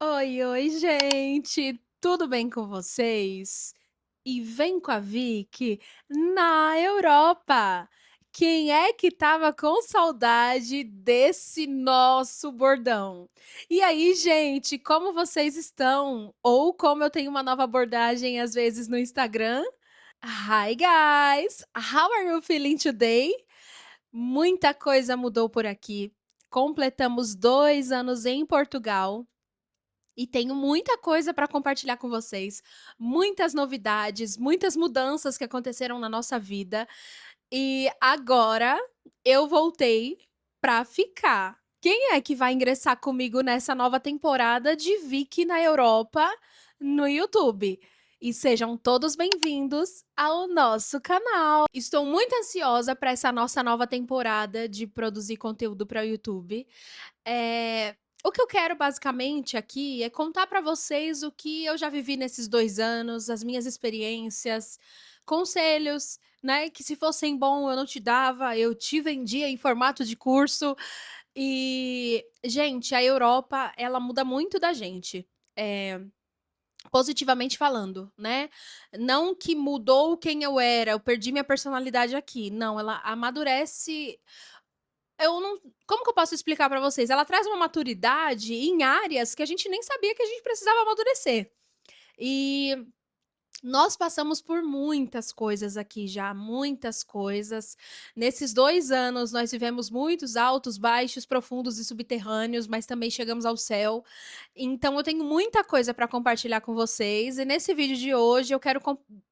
Oi, oi, gente! Tudo bem com vocês? E vem com a Vicky na Europa! Quem é que tava com saudade desse nosso bordão? E aí, gente, como vocês estão? Ou como eu tenho uma nova abordagem às vezes no Instagram? Hi, guys! How are you feeling today? Muita coisa mudou por aqui. Completamos 2 anos em Portugal. E tenho muita coisa para compartilhar com vocês, muitas novidades, muitas mudanças que aconteceram na nossa vida. E agora eu voltei para ficar. Quem é que vai ingressar comigo nessa nova temporada de Vicky na Europa no YouTube? E sejam todos bem-vindos ao nosso canal. Estou muito ansiosa para essa nossa nova temporada de produzir conteúdo para o YouTube. O que eu quero basicamente aqui é contar para vocês o que eu já vivi nesses 2 anos, as minhas experiências, conselhos, né? Que se fossem bom eu não te dava, eu te vendia em formato de curso. E, gente, a Europa, ela muda muito da gente. É, positivamente falando, né? Não que mudou quem eu era, eu perdi minha personalidade aqui. Não, ela amadurece. Eu não, como que eu posso explicar para vocês? Ela traz uma maturidade em áreas que a gente nem sabia que a gente precisava amadurecer. E nós passamos por muitas coisas aqui já, muitas coisas. Nesses 2 anos, nós vivemos muitos altos, baixos, profundos e subterrâneos, mas também chegamos ao céu. Então, eu tenho muita coisa para compartilhar com vocês. E nesse vídeo de hoje, eu quero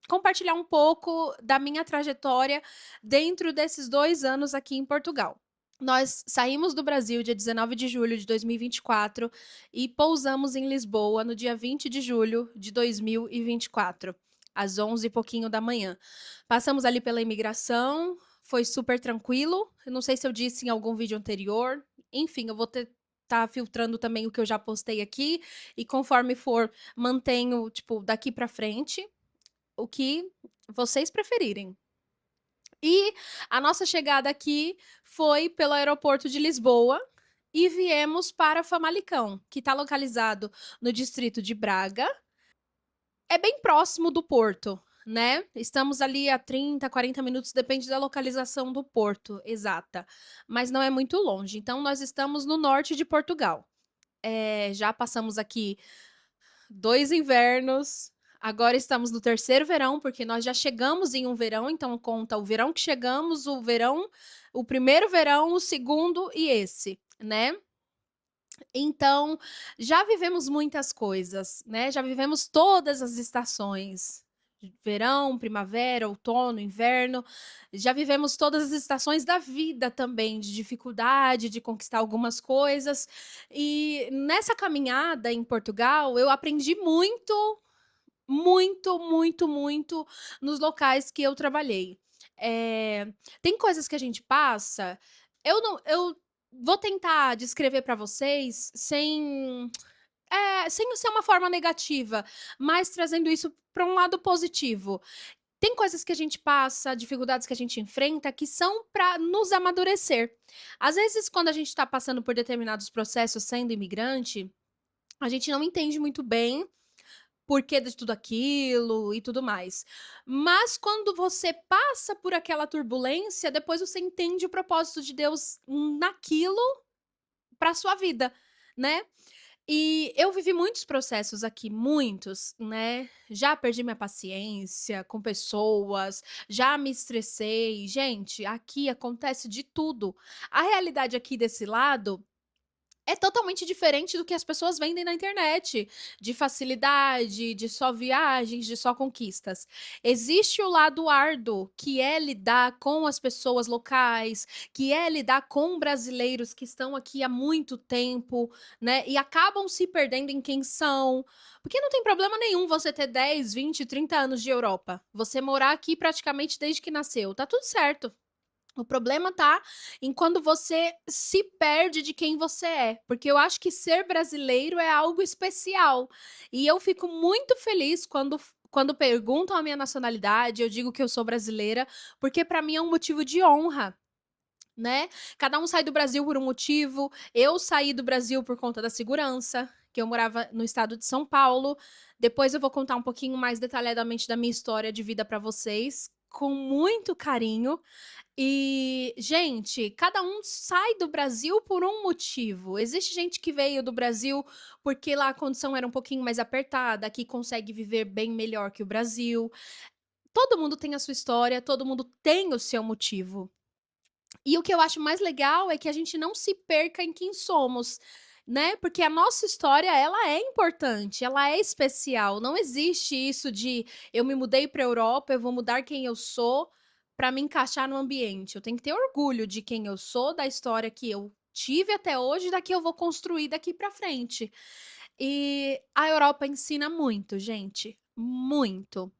compartilhar um pouco da minha trajetória dentro desses 2 anos aqui em Portugal. Nós saímos do Brasil dia 19 de julho de 2024 e pousamos em Lisboa no dia 20 de julho de 2024, às 11 e pouquinho da manhã. Passamos ali pela imigração, foi super tranquilo. Eu não sei se eu disse em algum vídeo anterior. Enfim, eu vou tá filtrando também o que eu já postei aqui e conforme for, mantenho, tipo, daqui para frente, o que vocês preferirem. E a nossa chegada aqui foi pelo aeroporto de Lisboa e viemos para Famalicão, que está localizado no distrito de Braga. É bem próximo do porto, né? Estamos ali a 30, 40 minutos, depende da localização do porto exata, mas não é muito longe. Então, nós estamos no norte de Portugal. Já passamos aqui 2 invernos. Agora estamos no terceiro verão, porque nós já chegamos em um verão, então conta o verão que chegamos, o verão, o primeiro verão, o segundo e esse, né? Então, já vivemos muitas coisas, né? Já vivemos todas as estações. Verão, primavera, outono, inverno. Já vivemos todas as estações da vida também, de dificuldade, de conquistar algumas coisas. E nessa caminhada em Portugal, eu aprendi muito, muito, muito, muito nos locais que eu trabalhei. Tem coisas que a gente passa. Eu vou tentar descrever para vocês sem ser uma forma negativa, mas trazendo isso para um lado positivo. Tem coisas que a gente passa, dificuldades que a gente enfrenta, que são para nos amadurecer. Às vezes, quando a gente está passando por determinados processos sendo imigrante, a gente não entende muito bem porquê de tudo aquilo e tudo mais. Mas quando você passa por aquela turbulência, depois você entende o propósito de Deus naquilo para sua vida, né? E eu vivi muitos processos aqui, muitos, né? Já perdi minha paciência com pessoas, já me estressei. Gente, aqui acontece de tudo. A realidade aqui desse lado é totalmente diferente do que as pessoas vendem na internet, de facilidade, de só viagens, de só conquistas. Existe o lado árduo, que é lidar com as pessoas locais, que é lidar com brasileiros que estão aqui há muito tempo, né? E acabam se perdendo em quem são. Porque não tem problema nenhum você ter 10, 20, 30 anos de Europa. Você morar aqui praticamente desde que nasceu. Tá tudo certo. O problema tá em quando você se perde de quem você é, porque eu acho que ser brasileiro é algo especial. E eu fico muito feliz quando perguntam a minha nacionalidade, eu digo que eu sou brasileira, porque para mim é um motivo de honra. Né? Cada um sai do Brasil por um motivo. Eu saí do Brasil por conta da segurança, porque eu morava no estado de São Paulo. Depois eu vou contar um pouquinho mais detalhadamente da minha história de vida para vocês, com muito carinho. E, gente, cada um sai do Brasil por um motivo. Existe gente que veio do Brasil porque lá a condição era um pouquinho mais apertada, que consegue viver bem melhor que o Brasil. Todo mundo tem a sua história, todo mundo tem o seu motivo. E o que eu acho mais legal é que a gente não se perca em quem somos, né? Porque a nossa história, ela é importante, ela é especial. Não existe isso de eu me mudei para a Europa, eu vou mudar quem eu sou para me encaixar no ambiente. Eu tenho que ter orgulho de quem eu sou, da história que eu tive até hoje, da que eu vou construir daqui para frente. E a Europa ensina muito, gente, muito.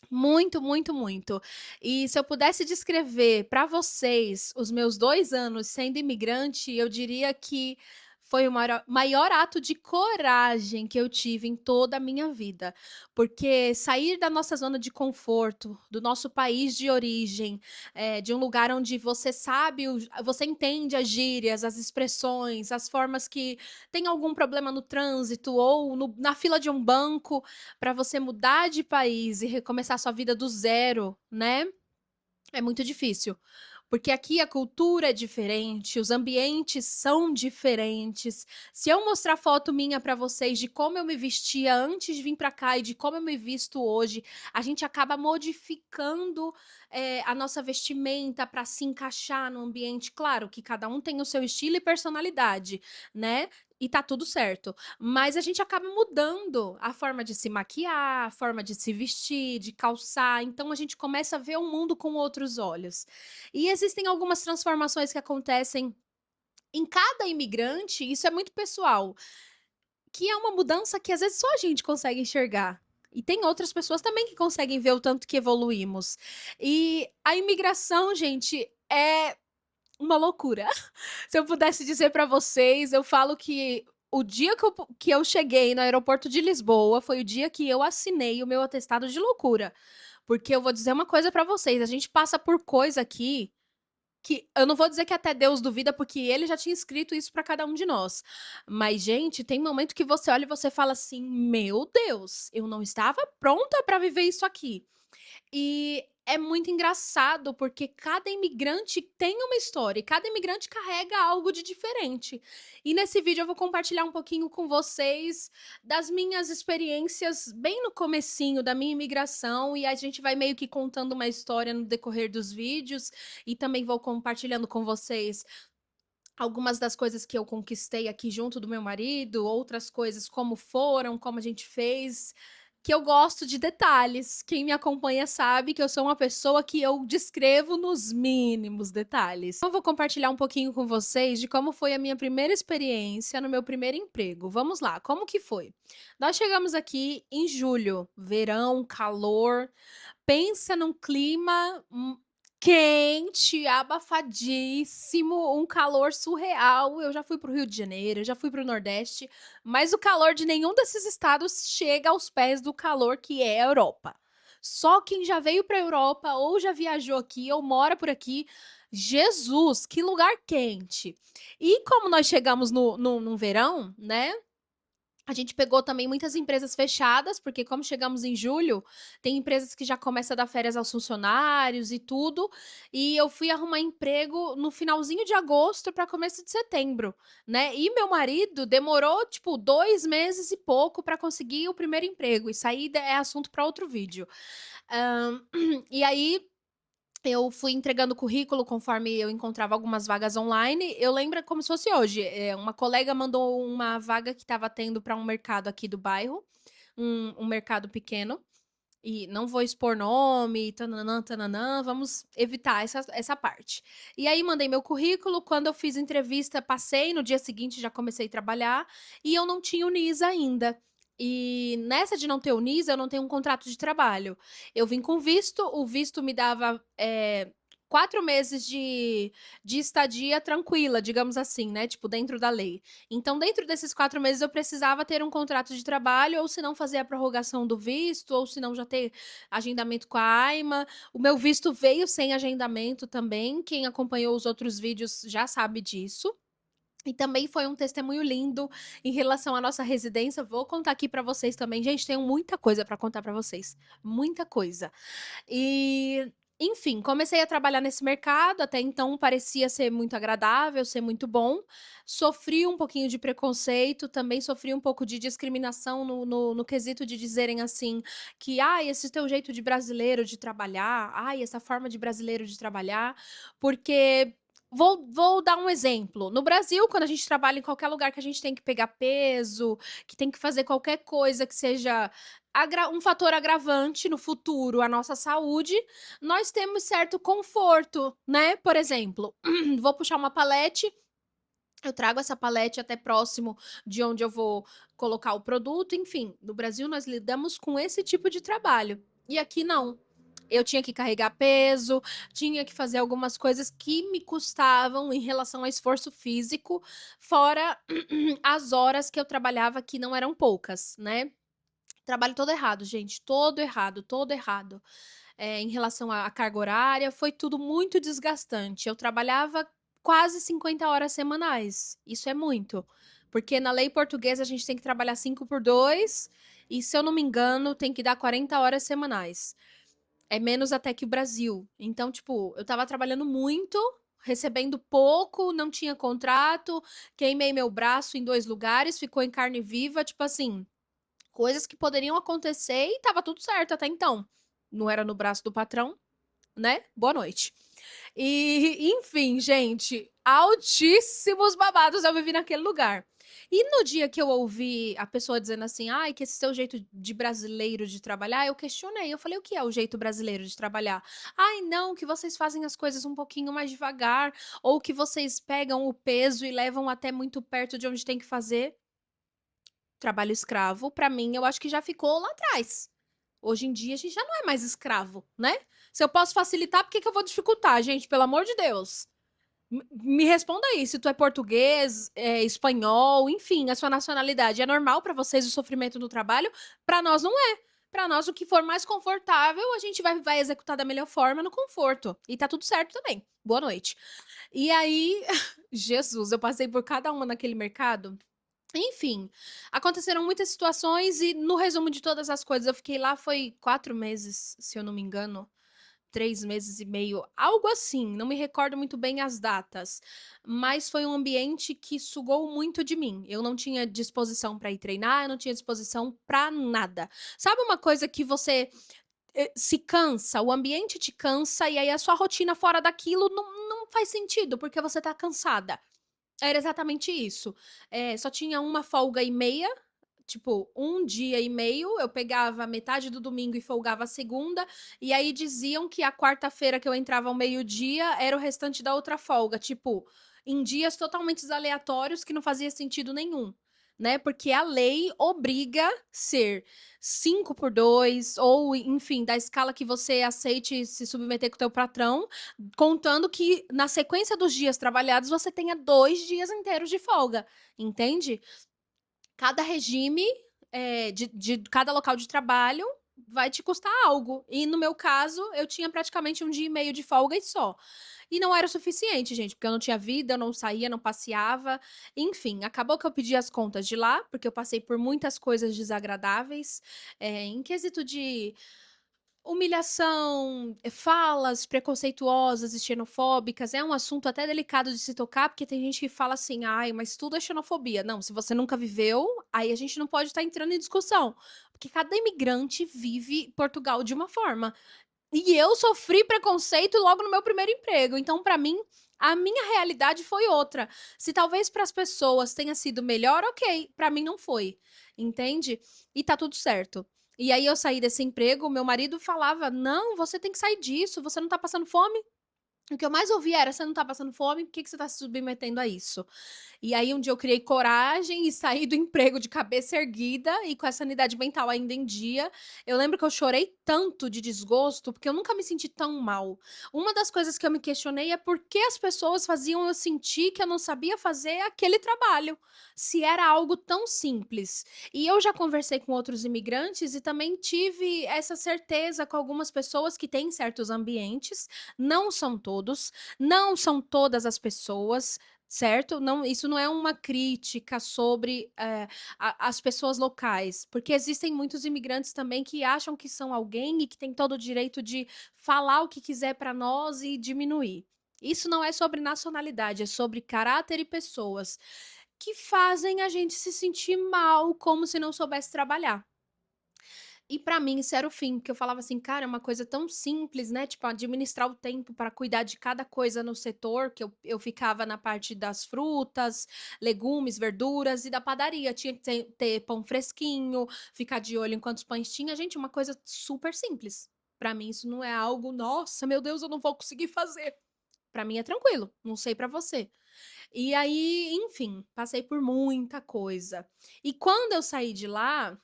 Muito, muito, muito. E se eu pudesse descrever para vocês os meus 2 anos sendo imigrante, eu diria que foi o maior ato de coragem que eu tive em toda a minha vida. Porque sair da nossa zona de conforto, do nosso país de origem, de um lugar onde você sabe, você entende as gírias, as expressões, as formas que tem algum problema no trânsito ou na fila de um banco, para você mudar de país e recomeçar sua vida do zero, né? É muito difícil. Porque aqui a cultura é diferente, os ambientes são diferentes. Se eu mostrar foto minha para vocês de como eu me vestia antes de vir para cá e de como eu me visto hoje, a gente acaba modificando a nossa vestimenta para se encaixar no ambiente. Claro que cada um tem o seu estilo e personalidade, né? E tá tudo certo. Mas a gente acaba mudando a forma de se maquiar, a forma de se vestir, de calçar. Então a gente começa a ver o mundo com outros olhos. E existem algumas transformações que acontecem em cada imigrante, isso é muito pessoal, que é uma mudança que às vezes só a gente consegue enxergar. E tem outras pessoas também que conseguem ver o tanto que evoluímos. E a imigração, gente, é uma loucura. Se eu pudesse dizer para vocês, eu falo que o dia que eu cheguei no aeroporto de Lisboa foi o dia que eu assinei o meu atestado de loucura. Porque eu vou dizer uma coisa para vocês, a gente passa por coisa aqui que eu não vou dizer que até Deus duvida, porque ele já tinha escrito isso para cada um de nós. Mas, gente, tem momento que você olha e você fala assim: meu Deus, eu não estava pronta para viver isso aqui. E é muito engraçado, porque cada imigrante tem uma história, e cada imigrante carrega algo de diferente. E nesse vídeo eu vou compartilhar um pouquinho com vocês das minhas experiências bem no comecinho da minha imigração, e a gente vai meio que contando uma história no decorrer dos vídeos, e também vou compartilhando com vocês algumas das coisas que eu conquistei aqui junto do meu marido, outras coisas como foram, como a gente fez, que eu gosto de detalhes. Quem me acompanha sabe que eu sou uma pessoa que eu descrevo nos mínimos detalhes. Então, eu vou compartilhar um pouquinho com vocês de como foi a minha primeira experiência no meu primeiro emprego. Vamos lá, como que foi? Nós chegamos aqui em julho, verão, calor. Pensa num clima quente, abafadíssimo, um calor surreal. Eu já fui para o Rio de Janeiro, eu já fui para o Nordeste, mas o calor de nenhum desses estados chega aos pés do calor que é a Europa. Só quem já veio para a Europa ou já viajou aqui ou mora por aqui, Jesus, que lugar quente! E como nós chegamos no verão, né? A gente pegou também muitas empresas fechadas, porque como chegamos em julho, tem empresas que já começam a dar férias aos funcionários e tudo. E eu fui arrumar emprego no finalzinho de agosto para começo de setembro, né? E meu marido demorou, tipo, 2 meses e pouco para conseguir o primeiro emprego. Isso aí é assunto para outro vídeo. Ahn, e aí eu fui entregando currículo conforme eu encontrava algumas vagas online. Eu lembro como se fosse hoje. Uma colega mandou uma vaga que estava tendo para um mercado aqui do bairro, um mercado pequeno. E não vou expor nome, tananã, tananã, vamos evitar essa parte. E aí mandei meu currículo, quando eu fiz entrevista, passei, no dia seguinte já comecei a trabalhar, e eu não tinha o NIS ainda. E nessa de não ter o NIS, eu não tenho um contrato de trabalho. Eu vim com visto, o visto me dava 4 meses de estadia tranquila, digamos assim, né? Tipo, dentro da lei. Então, dentro desses 4 meses, eu precisava ter um contrato de trabalho, ou se não fazer a prorrogação do visto, ou se não já ter agendamento com a AIMA. O meu visto veio sem agendamento também. Quem acompanhou os outros vídeos já sabe disso. E também foi um testemunho lindo em relação à nossa residência. Vou contar aqui para vocês também. Gente, tenho muita coisa para contar para vocês, muita coisa. E, enfim, comecei a trabalhar nesse mercado, até então parecia ser muito agradável, ser muito bom. Sofri um pouquinho de preconceito, também sofri um pouco de discriminação no quesito de dizerem assim, que, ai, esse teu jeito de brasileiro de trabalhar, ai, essa forma de brasileiro de trabalhar, porque vou dar um exemplo. No Brasil, quando a gente trabalha em qualquer lugar que a gente tem que pegar peso, que tem que fazer qualquer coisa que seja um fator agravante no futuro à nossa saúde, nós temos certo conforto, né? Por exemplo, vou puxar uma palete, eu trago essa palete até próximo de onde eu vou colocar o produto, enfim. No Brasil, nós lidamos com esse tipo de trabalho. E aqui não. Eu tinha que carregar peso, tinha que fazer algumas coisas que me custavam em relação ao esforço físico, fora as horas que eu trabalhava, que não eram poucas, né? Trabalho todo errado, gente, todo errado, todo errado. Em relação à carga horária, foi tudo muito desgastante. Eu trabalhava quase 50 horas semanais. Isso é muito. Porque na lei portuguesa a gente tem que trabalhar 5 por 2 e, se eu não me engano, tem que dar 40 horas semanais. É menos até que o Brasil. Então, tipo, eu tava trabalhando muito, recebendo pouco, não tinha contrato, queimei meu braço em 2 lugares, ficou em carne viva, tipo assim, coisas que poderiam acontecer e tava tudo certo até então. Não era no braço do patrão, né? Boa noite. E, enfim, gente, altíssimos babados eu vivi naquele lugar. E no dia que eu ouvi a pessoa dizendo assim, ai, que esse seu jeito de brasileiro de trabalhar, eu questionei. Eu falei, o que é o jeito brasileiro de trabalhar? Ai, não, que vocês fazem as coisas um pouquinho mais devagar, ou que vocês pegam o peso e levam até muito perto de onde tem que fazer. Trabalho escravo, pra mim, eu acho que já ficou lá atrás. Hoje em dia a gente já não é mais escravo, né? Se eu posso facilitar, por que que eu vou dificultar, gente? Pelo amor de Deus. Me responda aí, se tu é português, espanhol, enfim, a sua nacionalidade é normal pra vocês o sofrimento no trabalho? Pra nós não é. Pra nós, o que for mais confortável, a gente vai executar da melhor forma no conforto. E tá tudo certo também. Boa noite. E aí, Jesus, eu passei por cada uma naquele mercado. Enfim, aconteceram muitas situações e, no resumo de todas as coisas, eu fiquei lá, foi 4 meses, se eu não me engano, 3 meses e meio, algo assim, não me recordo muito bem as datas, mas foi um ambiente que sugou muito de mim. Eu não tinha disposição para ir treinar, eu não tinha disposição para nada. Sabe uma coisa que você se cansa, o ambiente te cansa e aí a sua rotina fora daquilo não faz sentido, porque você tá cansada. Era exatamente isso. Só tinha uma folga e meia, tipo, um dia e meio. Eu pegava metade do domingo e folgava a segunda. E aí diziam que a quarta-feira que eu entrava ao meio-dia era o restante da outra folga. Tipo, em dias totalmente aleatórios que não fazia sentido nenhum. Né? Porque a lei obriga ser 5 por 2 ou, enfim, da escala que você aceite se submeter com o teu patrão, contando que na sequência dos dias trabalhados você tenha 2 dias inteiros de folga, entende? Cada regime de cada local de trabalho vai te custar algo. E no meu caso, eu tinha praticamente um dia e meio de folga e só. E não era o suficiente, gente, porque eu não tinha vida, eu não saía, não passeava. Enfim, acabou que eu pedi as contas de lá, porque eu passei por muitas coisas desagradáveis, em quesito de humilhação, falas preconceituosas e xenofóbicas. É um assunto até delicado de se tocar, porque tem gente que fala assim, ai, mas tudo é xenofobia. Não, se você nunca viveu, aí a gente não pode estar entrando em discussão. Porque cada imigrante vive Portugal de uma forma. E eu sofri preconceito logo no meu primeiro emprego. Então, para mim, a minha realidade foi outra. Se talvez para as pessoas tenha sido melhor, ok. Para mim não foi. Entende? E tá tudo certo. E aí eu saí desse emprego, meu marido falava: "Não, você tem que sair disso, você não tá passando fome?" O que eu mais ouvia era: "Você não tá passando fome? Por que que você tá se submetendo a isso?" E aí um dia eu criei coragem e saí do emprego de cabeça erguida e com a sanidade mental ainda em dia. Eu lembro que eu chorei tanto de desgosto, porque eu nunca me senti tão mal. Uma das coisas que eu me questionei é por que as pessoas faziam eu sentir que eu não sabia fazer aquele trabalho, se era algo tão simples. E eu já conversei com outros imigrantes e também tive essa certeza com algumas pessoas que têm certos ambientes, não são todos, não são todas as pessoas, certo? Não, isso não é uma crítica sobre, as pessoas locais, porque existem muitos imigrantes também que acham que são alguém e que têm todo o direito de falar o que quiser para nós e diminuir. Isso não é sobre nacionalidade, é sobre caráter e pessoas que fazem a gente se sentir mal, como se não soubesse trabalhar. E pra mim isso era o fim, porque eu falava assim: "Cara, é uma coisa tão simples, né, tipo, administrar o tempo para cuidar de cada coisa no setor", que eu ficava na parte das frutas, legumes, verduras e da padaria, tinha que ter pão fresquinho, ficar de olho em quantos pães tinha. Gente, uma coisa super simples. Pra mim isso não é algo: "Nossa, meu Deus, eu não vou conseguir fazer". Pra mim é tranquilo, não sei pra você. E aí, enfim, passei por muita coisa. E quando eu saí de lá,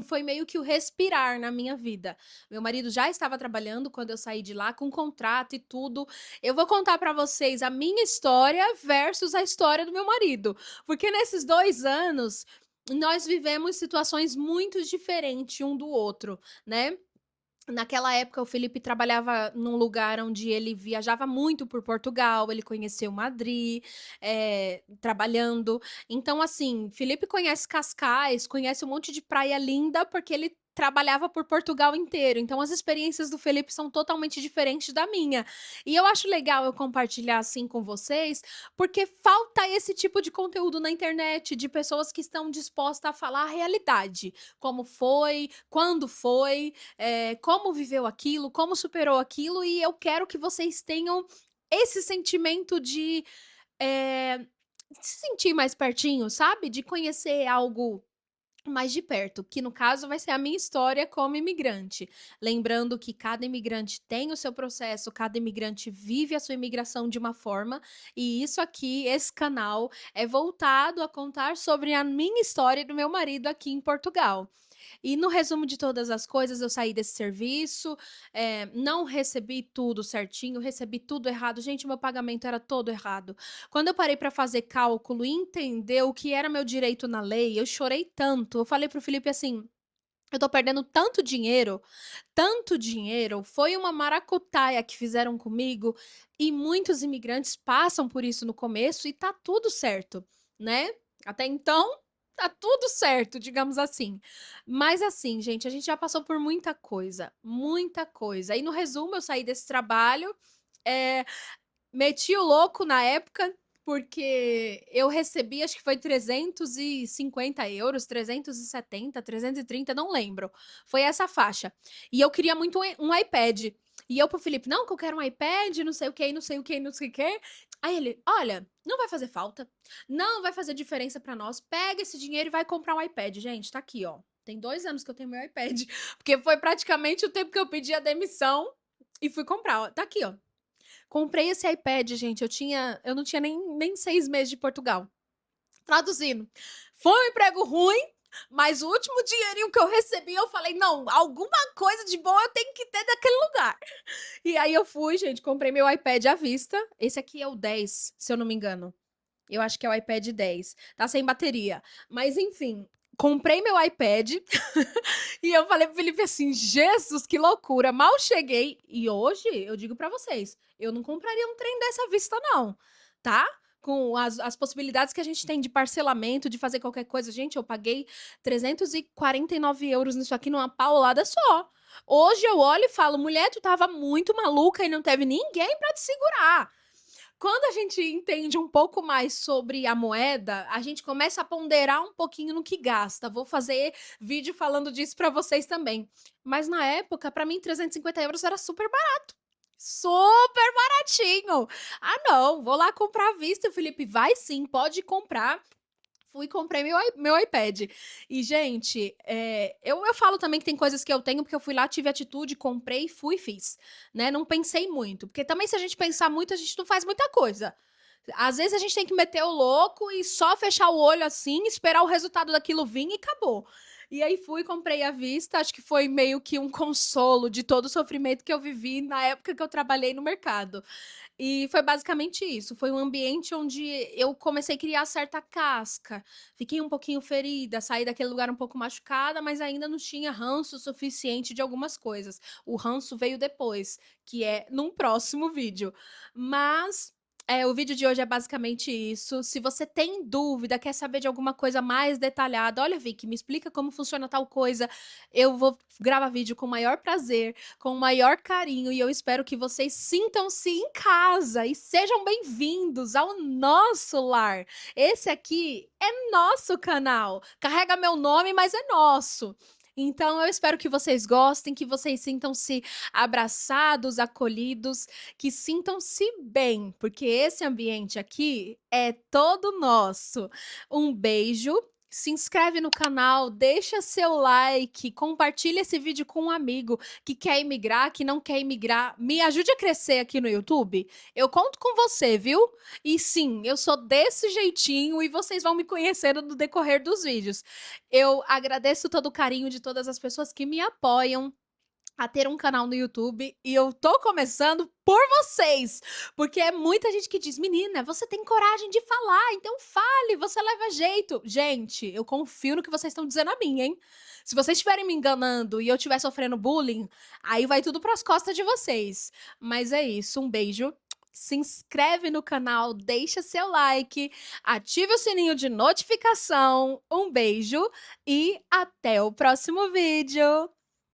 foi meio que o respirar na minha vida. Meu marido já estava trabalhando quando eu saí de lá, com contrato e tudo. Eu vou contar para vocês a minha história versus a história do meu marido, porque nesses 2 anos, nós vivemos situações muito diferentes um do outro, né. Naquela época, o Felipe trabalhava num lugar onde ele viajava muito por Portugal, ele conheceu Madrid, trabalhando. Então, assim, Felipe conhece Cascais, conhece um monte de praia linda, porque ele trabalhava por Portugal inteiro. Então, as experiências do Felipe são totalmente diferentes da minha. E eu acho legal eu compartilhar assim com vocês, porque falta esse tipo de conteúdo na internet, de pessoas que estão dispostas a falar a realidade. Como foi, quando foi, como viveu aquilo, como superou aquilo, e eu quero que vocês tenham esse sentimento de se sentir mais pertinho, sabe? De conhecer algo mais de perto, que no caso vai ser a minha história como imigrante. Lembrando que cada imigrante tem o seu processo, cada imigrante vive a sua imigração de uma forma, e isso aqui, esse canal, é voltado a contar sobre a minha história e do meu marido aqui em Portugal. E no resumo de todas as coisas, eu saí desse serviço, não recebi tudo certinho, recebi tudo errado. Gente, meu pagamento era todo errado. Quando eu parei para fazer cálculo e entender o que era meu direito na lei, eu chorei tanto. Eu falei para o Felipe assim: "Eu tô perdendo tanto dinheiro, foi uma maracutaia que fizeram comigo, e muitos imigrantes passam por isso no começo e tá tudo certo, né. Até então, tá tudo certo, digamos assim. Mas assim, gente, a gente já passou por muita coisa, muita coisa. E no resumo, eu saí desse trabalho, eh, meti o louco na época, porque eu recebi, acho que foi 350 euros, 370, 330, não lembro. Foi essa faixa. E eu queria muito um iPad. E eu pro Felipe, não, que eu quero um iPad, não sei o que, não sei o que, não sei o que. Aí ele, olha, não vai fazer falta, não vai fazer diferença pra nós. Pega esse dinheiro e vai comprar um iPad. Gente, tá aqui, ó. Tem 2 anos que eu tenho meu iPad, porque foi praticamente o tempo que eu pedi a demissão e fui comprar. Ó. Tá aqui, ó. Comprei esse iPad, gente, eu não tinha nem 6 meses de Portugal. Traduzindo, foi um emprego ruim, mas o último dinheirinho que eu recebi, eu falei: "Não, alguma coisa de bom eu tenho que ter daquele lugar". E aí eu fui, gente, comprei meu iPad à vista. Esse aqui é o 10, se eu não me engano. Eu acho que é o iPad 10. Tá sem bateria. Mas enfim, comprei meu iPad e eu falei pro Felipe assim: "Jesus, que loucura". Mal cheguei e hoje eu digo pra vocês, eu não compraria um trem dessa à vista não, tá? Com as possibilidades que a gente tem de parcelamento, de fazer qualquer coisa. Gente, eu paguei 349 euros nisso aqui numa paulada só. Hoje eu olho e falo: "Mulher, tu estava muito maluca e não teve ninguém pra te segurar". Quando a gente entende um pouco mais sobre a moeda, a gente começa a ponderar um pouquinho no que gasta. Vou fazer vídeo falando disso para vocês também. Mas na época, para mim, 350 € era super barato. Super baratinho. Ah, não, vou lá comprar à vista. Felipe, vai sim, pode comprar. Fui e comprei meu iPad. E, gente, eu falo também que tem coisas que eu tenho, porque eu fui lá, tive atitude, comprei, fui e fiz, né? Não pensei muito. Porque também, se a gente pensar muito, a gente não faz muita coisa. Às vezes a gente tem que meter o louco e só fechar o olho assim, esperar o resultado daquilo vir e acabou. E aí fui, comprei à vista, acho que foi meio que um consolo de todo o sofrimento que eu vivi na época que eu trabalhei no mercado. E foi basicamente isso, foi um ambiente onde eu comecei a criar certa casca, fiquei um pouquinho ferida, saí daquele lugar um pouco machucada, mas ainda não tinha ranço suficiente de algumas coisas. O ranço veio depois, que é num próximo vídeo. Mas O vídeo de hoje é basicamente isso. Se você tem dúvida, quer saber de alguma coisa mais detalhada, olha, Vicky, me explica como funciona tal coisa. Eu vou gravar vídeo com o maior prazer, com o maior carinho, e eu espero que vocês sintam-se em casa e sejam bem-vindos ao nosso lar. Esse aqui é nosso canal. Carrega meu nome, mas é nosso. Então, eu espero que vocês gostem, que vocês sintam-se abraçados, acolhidos, que sintam-se bem, porque esse ambiente aqui é todo nosso. Um beijo. Se inscreve no canal, deixa seu like, compartilha esse vídeo com um amigo que quer imigrar, que não quer imigrar. Me ajude a crescer aqui no YouTube. Eu conto com você, viu? E sim, eu sou desse jeitinho e vocês vão me conhecendo no decorrer dos vídeos. Eu agradeço todo o carinho de todas as pessoas que me apoiam a ter um canal no YouTube e eu tô começando por vocês, porque é muita gente que diz: "Menina, você tem coragem de falar, então fale, você leva jeito". Gente, eu confio no que vocês estão dizendo a mim, hein. Se vocês estiverem me enganando e eu estiver sofrendo bullying, aí vai tudo para as costas de vocês. Mas é isso, um beijo, se inscreve no canal, deixa seu like, ative o sininho de notificação, um beijo e até o próximo vídeo.